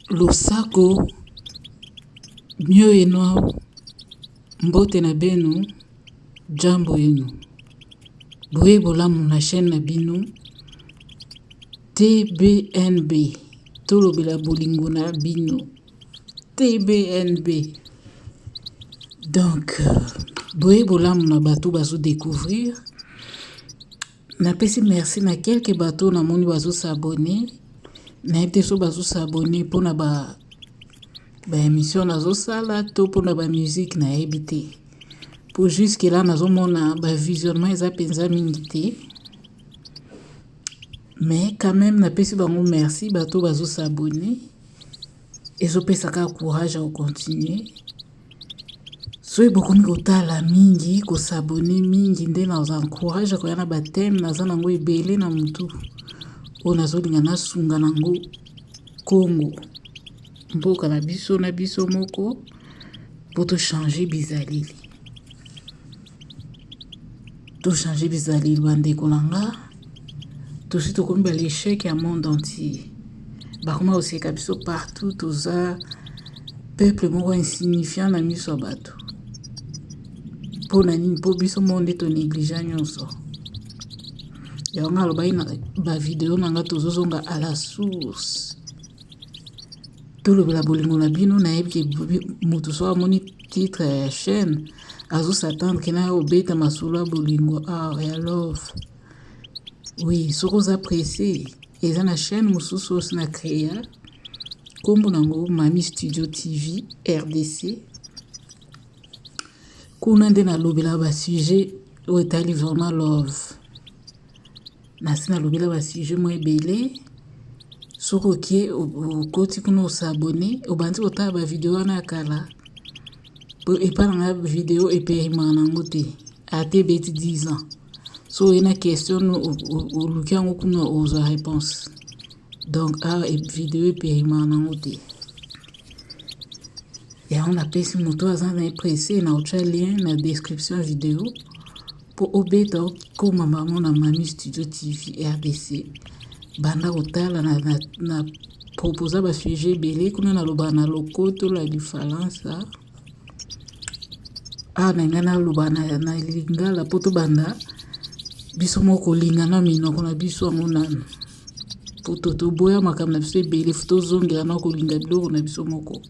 Losako mio eno mbote na benu jambo yenu boye bolamu na chaîne na bino TBNB tolobela bolingo na bino TBNB. Donc boye bolamu na bato bazo découvrir na pesi merci na quelques bateaux na moni bazo s'abonner na été so bazo s'abonner pour na ba émission nazo sala to pour na ba musique na ebité pour jusque là nazo mona ba visionnement eza penza mingi mais quand même na pesi bango merci bato bazo s'abonner ezo pesa ka courage à continuer so beaucoup ni kotala mingi ko s'abonner mingi nde na encourage ko yana ba thème na zana ngo ebele na mutu on azolinga na sunga nango Congo mboka na biso moko pour te changer bizalili to changer bizalili bande kolanga to sito komba l'échec à monde entier ba koma aussi ka biso partout toza peuple moko insignifiant na miso bato pour nani po biso monde to négligeant nyonso ya nga lo ba vidéo nanga tozozonga à la source tout le bla bolingo na bino na yebi mutu so amoni titre ya chaîne azo s'attendre que na obeta masolo bolingo ya love oui soko za pressé eza na chaîne mususu aussi na créa kombo nango Mami Studio TV RDC kuna nde na lobela ba sujet o etali vraiment love na sina lobela ba sujet mo ebele soko ke o koti kuno s'abonner o banti ota ba vidéo na kala et pas na vidéo et paiement nango te ate beti 10 ans so ina question o lukiango kuno oza réponse donc vidéo et paiement nango te ya on a pesi moto azana pressé na autre lien na description vidéo pour obeta ko mama na Mami Studio TV RDC banda kotala na proposer ba sujet belé kuna na loba na lokoto la différence na ngana loba na lingala poto banda biso moko lingana minoko na biso ngonana poto to boya makam na biso belé foto zongira na ko linga biloko na biso moko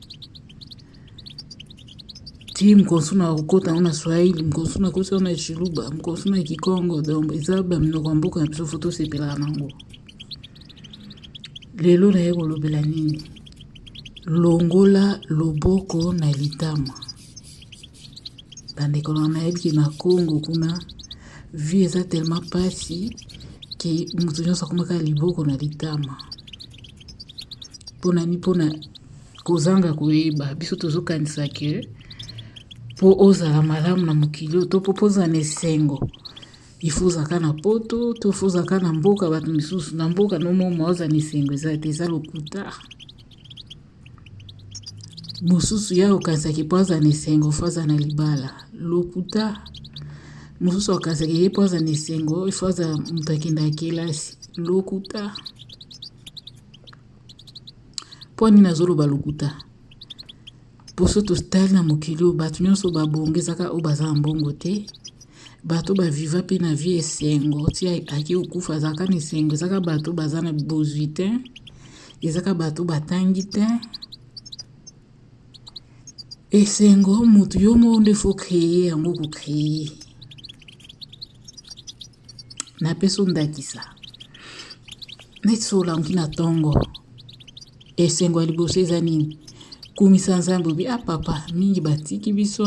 tim konsuna ukota una Swahili mkonsuna kosa una Chiluba mkonsuna Kikongo donc izaba minoko mboka na biso foto sepela nango lelo na yeko lobela nini longola loboko na litama bande kolona yebi na Congo kuna vie eza tellement pasi que mutu nyonso akomaka liboko na litama pona kozanga koyeba biso tozokanisa ke po ozala malamu na mokili to popoza na esengo ifuzaka na poto to fuzaka na mboka bato misusu na mboka no mo maoza ni sengo eza lokuta mususu ya okanisa kipoza ni sengo faza na libala lokuta mususu okanisa kipoza ni sengo ifaza mutakinda kelasi lokuta poni na zolo balukuta poso to style na mokili bato nyonso babongezaka o baza mbongo te bato ba viva pe na vie esengo ti aki okufa zaka ni sengo zaka bato bazana bozuite ezaka bato batangi te esengo mutu yo monde faut créer yango ko créer na peso ndakisa netsola ngina tongo esengo liboso ezanini kumisa nzambo bi papa mingi batiki biso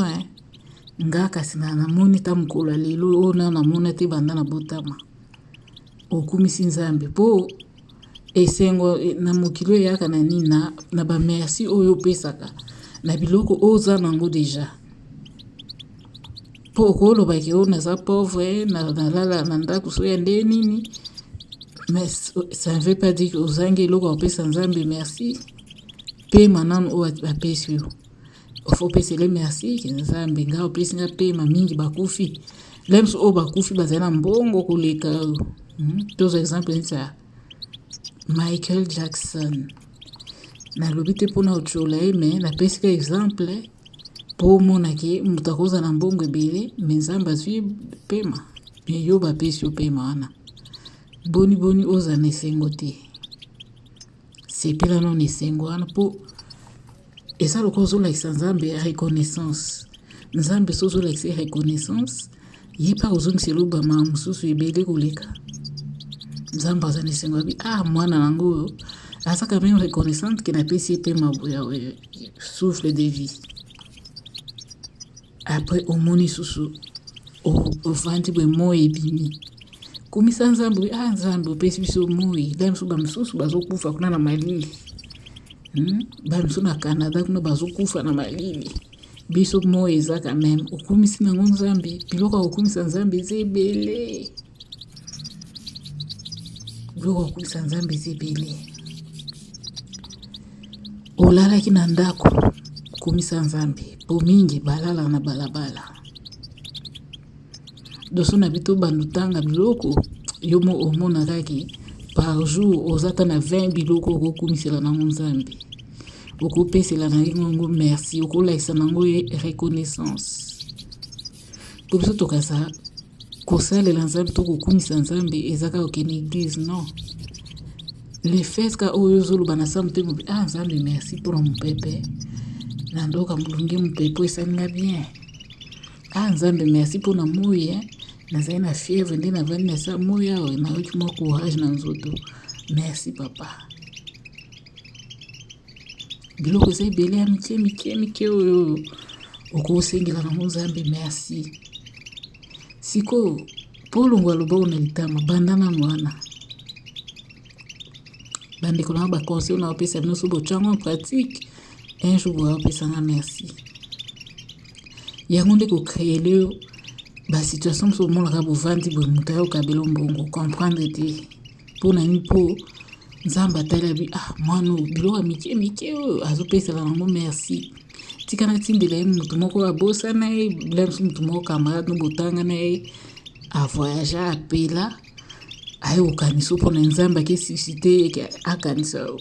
nga kasi na moni ta mkola lelo ona na mona te banda na botama okumisi nzambe po esengo na mokilo yaka na nina na ba merci oyo pesaka na biloko oza nango deja po kolo ba ke ona za pauvre na lala na ndako so ya nde nini mais ça ne veut pas dire que ozange loko opesa nzambe merci pe manan o apesi yo faut pese les merci que nzambe nga opesi nga pe mingi bakufi lems o bakufi bazana mbongo koleka deux exemples ça Michael Jackson nalobi te mpona otiola ye me napesi ka exemple mpo omona ke moto akoza na mbongo ebele me nzambe azwi ye pema me yo bapesi yo pema wana boni oza na esengo te sepela no na esengo wana mpo eza lokola ozolakisa nzambe ya reconnaissance nzambe so ozolakisa ye reconnaissance ye mpa ozongisa eloba makambo mosusu ebele koleka nzambe aza na esengo abi mwana nango oyo aza quand même reconnaissante ke napesi ye pema ya souffle de vie après omoni susu ovandi bwe moi ebimi komisa nzambe nzambe opesi biso moi la mosusu bamosusu bazokufa kuna na malili bamiso na Canada kuna bazokufa na malili biso moi eza quand même okumisi nango nzambe biloko ya kokumisa nzambe eza ebele biloko ya kokumisa nzambe eza ebele olalaki na ndako komisa nzambe po mingi balala na balabala doso na bito bandutanga biloko yomo omona kaki par jour ozata na 20 biloko okokumisela nango nzambe okopesela na yango merci okolakisa nango reconnaissance po biso tokasa kosalela nzambe to kokumisa nzambe ezaka okene église non le fait ka oyo ozoloba na sa motema nzambe merci mpona mopepe na ndoka molunge mopepe esalinga bien nzambe merci mpona moi nazali na fièvre nde navandi na sa moi awa nayoki mwa courage na nzoto merci papa biloko eza ebele ya mike oyo okosengela nango nzambe merci sikoyo mpo olongwa loboko na litama banda nano wana bandeko nanga baconseil na bapesa bino so botyango en pratique un jour bopesanga merci yango nde kocréele basituation moso omonaka bovandi boye moto ayokabela mbongo comprendre te mpo na nini mpo nzambe atali abi mwana oyo biloko ya mike oyo azopesela nango merci tika natindela ye moto moko abosa na ye bila mosu moto moko camarade no botanga na ye avoyage apela ayokokanisa mpona nzambe akesusite akanisa oyo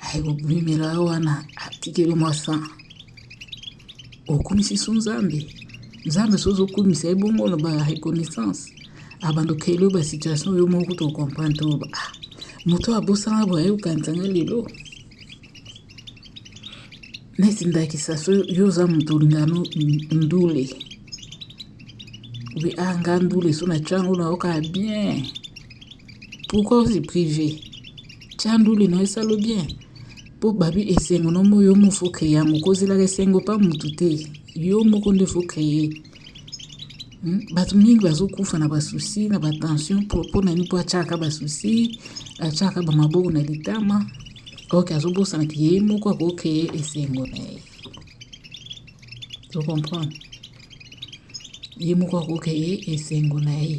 ayokobimela wana atikeli mwa san okumisi so nzambe so ozokumisa ye bongo na bareconnaissance abandokeli oyo basituation oyo moko tocomprendre to moto abosanga boye ayokanisanga lelo neti ndakisa so yo oza moto olingano ndule obi nga ndule so na tyango nayoka bien pourquoi osi privé tya ndule na esalo bien mpo babi esengo nomo yo mofo kreye yango kozelaka esengo pa motu te yo moko nde fo kreye bato mingi bazokufa na basusi na batension mpo nani mpo atyaka basusi atyaka bamaboko na litama oke azobosana ke ye moko akokreye esengo na ye ocomprendre ye moko akokreye esengo na ye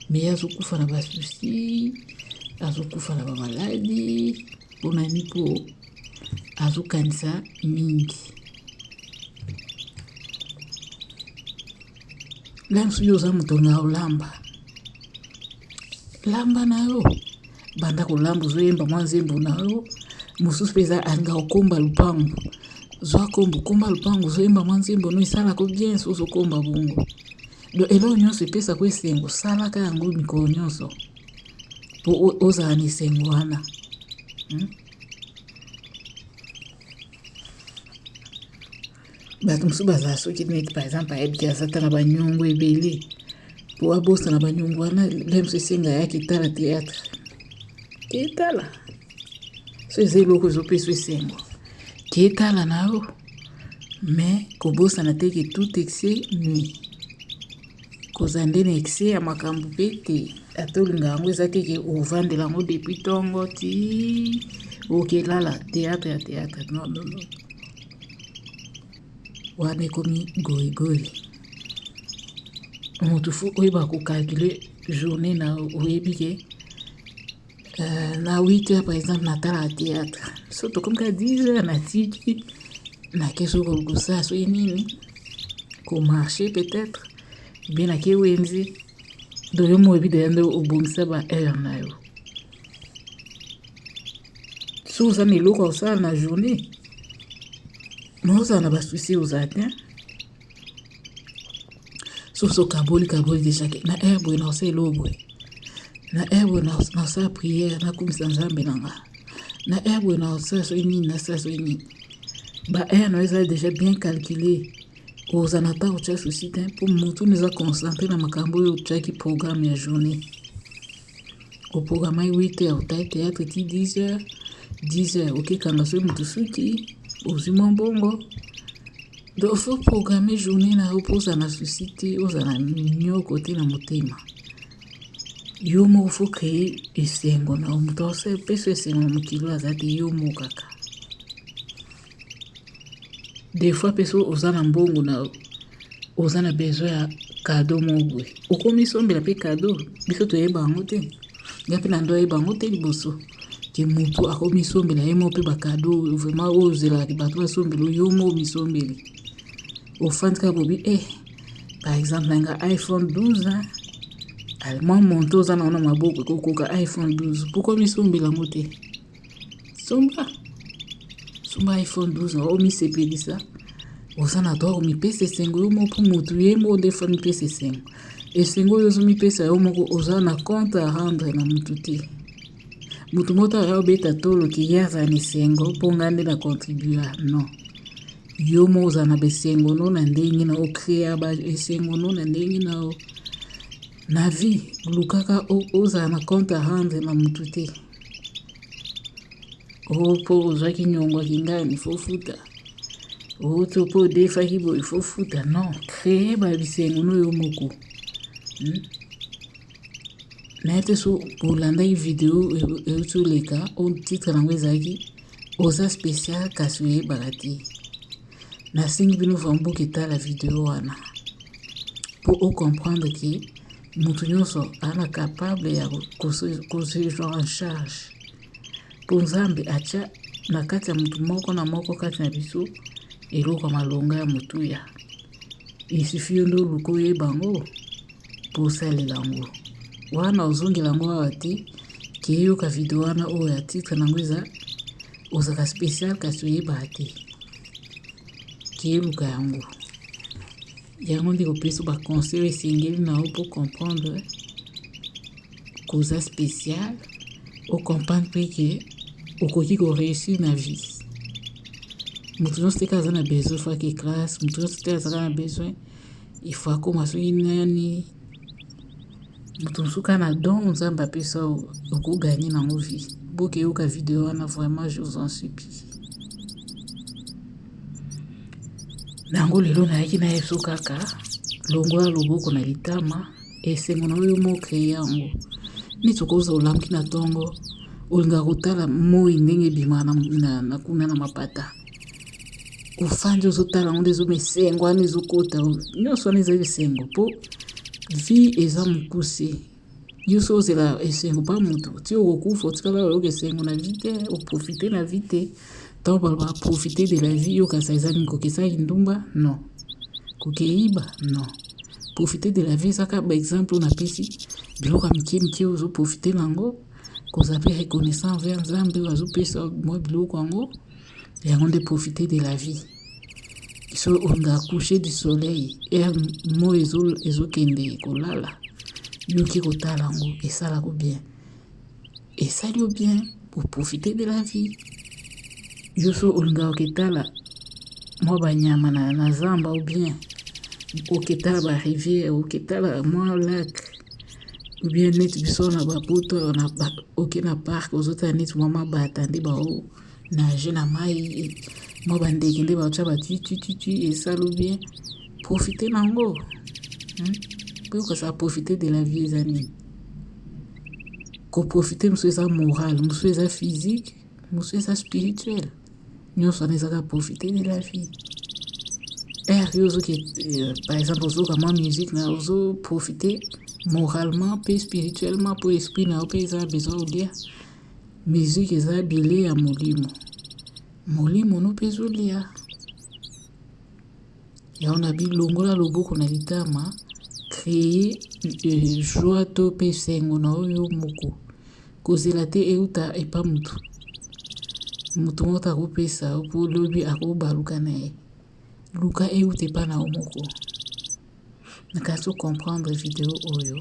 me azokufa na basusi azokufa na bamaladi mpo nani mpo azokanisa mingi lamsu yo oza moto na olamba lamba na yo banda kolamba ozoyemba mwa nzembo na yo mosusu mpe eza alinga okomba lupango zwa komba lupango ozoyemba mwa nzembo no esalaka bien so ozokomba bongo do eloko nyonso epesaka esengo salaka yango mikolo nyonso mpo ozala na esengo wana bato mosusu bazala soki neti par exemple ayebiki azata na banyongo ebele mpo abosa na banyongo wana lemso esenga yaki etala théâtre ketala so eza eloko ezopesa esengo ketala nao mais kobosana teke tout excès nuit koza nde na excès ya makambo mpe te ata olinga yango eza teke ovandela yango depuis ntongo ti okelala théâtre ya théâtre non wana ekomi goigoi motu fu oyeba kokalkule journée na oyebi ke na 8 heures par exemple natala ya théâtre so tokomi ka 10 heures natiki nakeso kolokosala so ye nini komarche peut-être bien nake wenzi do yo moyebi deya nde obongisa ba heure na yo Si oza na eloko osala na journée mais ozala na basusi ozala te so kaboli déjà na air boye na osala eloko boye na air boye na osala prière nakumisa nzambe na nga na air boye na osala soki nini nasala soki nini ba air na eza déjà bien calculé ozala na ntango otya susi te mpo motu eza concentré na makambo oyo otyaki programme ya journée oprogramai 8 heures otai théâtre ti 10 heures 10 heures okekanga soki motu suki ozwi mwa mbongo donc faut programmer journée na yo mpo ozala na susi te ozala na nyoko te na motema yo moko faut créer esengo na yo moto apesa esengo na mokili aza te yo moko kaka des fois mpe oza na mbongo na oza na besoin ya cadeau moko boye okomi sombela mpe cadeau biso toyeba yango te nga mpe na ndo ayeba yango te liboso ke motu akomi sombela ye moko mpe bacado vraiment oyo ozelaka bato basombela yo moko misombeli ofandi kaka bobi par exemple nanga iPhone 12 mwa monto oza nango na maboko ekokoka iPhone 12 pourkua misombela yango te somba iPhone 12 omisepelisa oza na droit omipesa esengo yo moko mpo motu ye moko nde fa mipesa esengo oyo ozomipesa yo moko oza na compte à rendre na motu te motu moko aya obeta toloki ye azala na esengo mpo nga nde na contribua non yo moko ozala na besengo no na ndenge na ocréa baesengo no na ndenge na na vie lukaka ozala na compte à rendre na motu te mpo ozwaki nyongwaki ngani fo futa to mpo odefaki boye fo futa non créer babisengo no yo moko naye te so olandaki video euti oleka titre nango ezalaki oza spécial kasi oyebaka te nasengi bino vamboka etala video wana mpo ocomprendre ke motu nyonso ana capable ya kozwi genre en charge mpo nzambe atya na kati ya motu moko na moko kati na biso eloko malonga ya motuya isufi yo nde oluka oyeba yango mpo osalela yango wana ozongela yango awa te keyoka video wana oyo ya titre nango eza ozaka spécial kasi oyebaka te keyeluka yango nde kopesa baconseil esengeli na yo mpo comprendre koza spécial ocomprendre mpe ke okoki koréussir na vie motu nyonso teka aza na besoin faki classe motu nyonso te azaka na besoin ifo akoma soki nani motu mosuka na don nzambe apesa okoganye nango vie bokeyoka video wana vraiment je vous en supplie nango lelo nayaki na yeso kaka longola loboko na litama esengo na oyo mokre yango neti okoza olamki na ntongo olingaka kotala moi ndenge ebimaka na kuna na mapata ofandi ozotala yango nde ezoma esengo wana ezokota nyonso wana ezali esengo mpo vie eza mokuse yo so ozela esengo mpa motu ti okokufa otikala oyoka esengo na vie te oprofite na vie te ntango baloba profite de la vie yokasa eza nini kokesaki ndumba non kokeiba non profite de la vie ezaka baexemple oyo napesi biloko ya mike ozoprofite nango kozala mpe reconnaissant envers nzambe oyo azopesa mwa biloko yango nde profite de la vie so olingaka coucher du soleil mo ezokende kolala yoki kotala yango esalako bien esali yo bien oprofite de la vie yo so olingaka oketala mwa banyama na zamba ou bien oketala barivière oketala mwa lac ou bien neti biso na bapoto oke na park ozotala neti mwa mabata nde bao nage na mai mwa bandeke nde baotya batutututui esalo bien profite nango mpo okosala profite de la vie eza nini koprofite mosu eza moral mosu eza physique mosu eza spirituel nyonso wana ezaka profite de la vie yo ozoki par exemple ozoka mwa musique na ozoprofite moralement mpe spirituellement mpo esprit na yo mpe eza besoin olia musique eza bile ya molimo no mpe ezolia yango na bilongola loboko na litama créer joie to mpe esengo na oyo moko kozela te euta epa motu moto moko akopesa yo mpo lobi akobaluka na ye luka euta epa na yo moko. Nakasi comprendre video oyo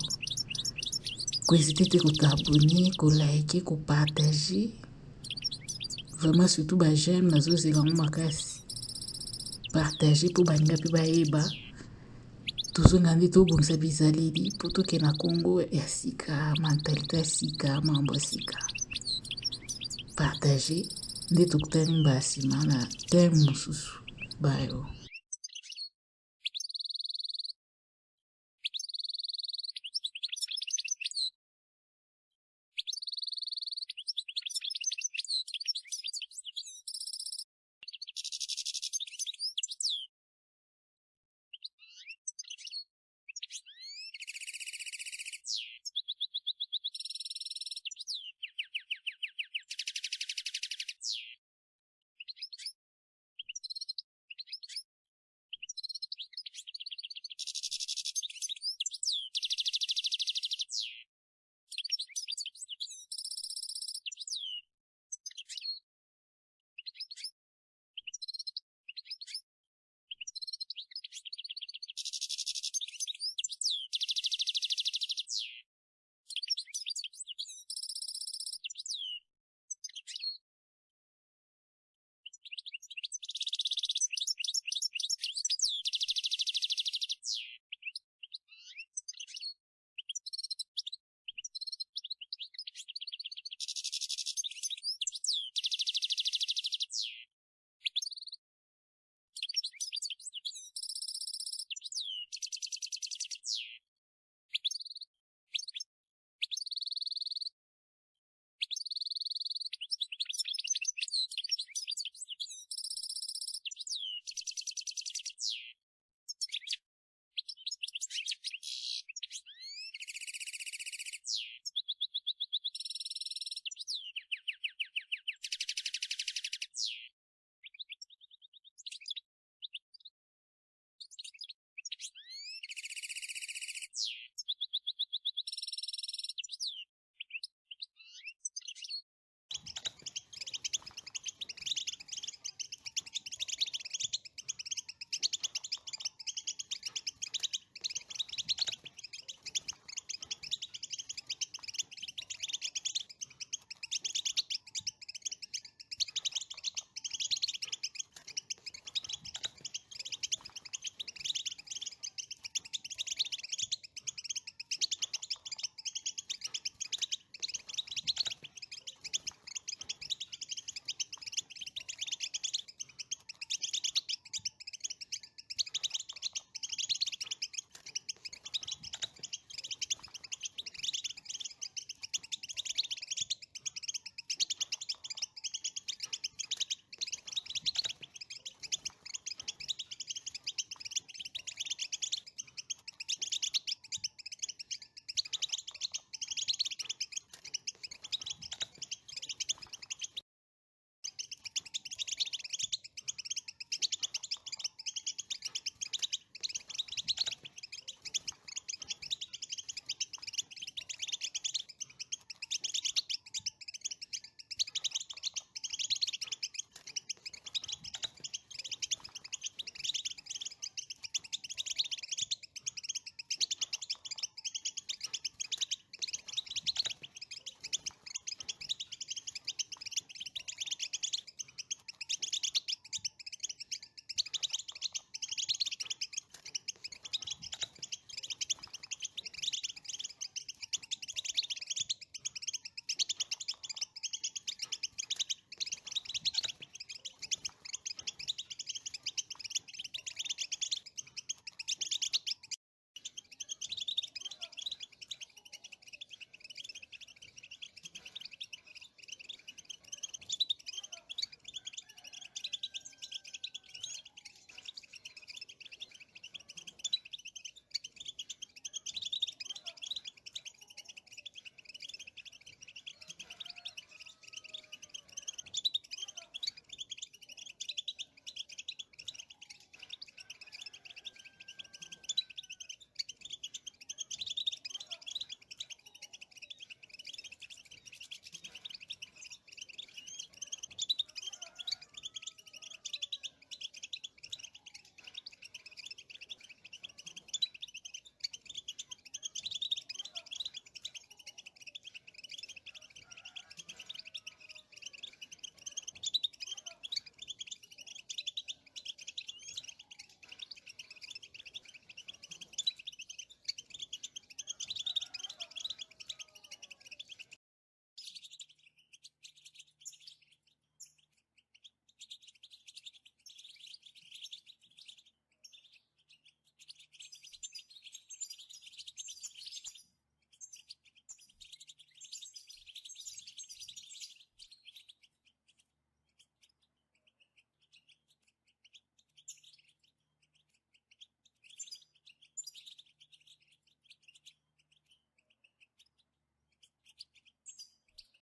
kohésite te kotabone, kolike, kopartage. Vraiment surtout j'aime nazozela ngo makasi partager mpo baninga mpe bayeba tozonga nde tobongisa bizaleli mpo toke na Congo ya sika, mentalité ya sika, mambo ya sika. Partager nde tokutani mbala nsima na teme mosusu bayo.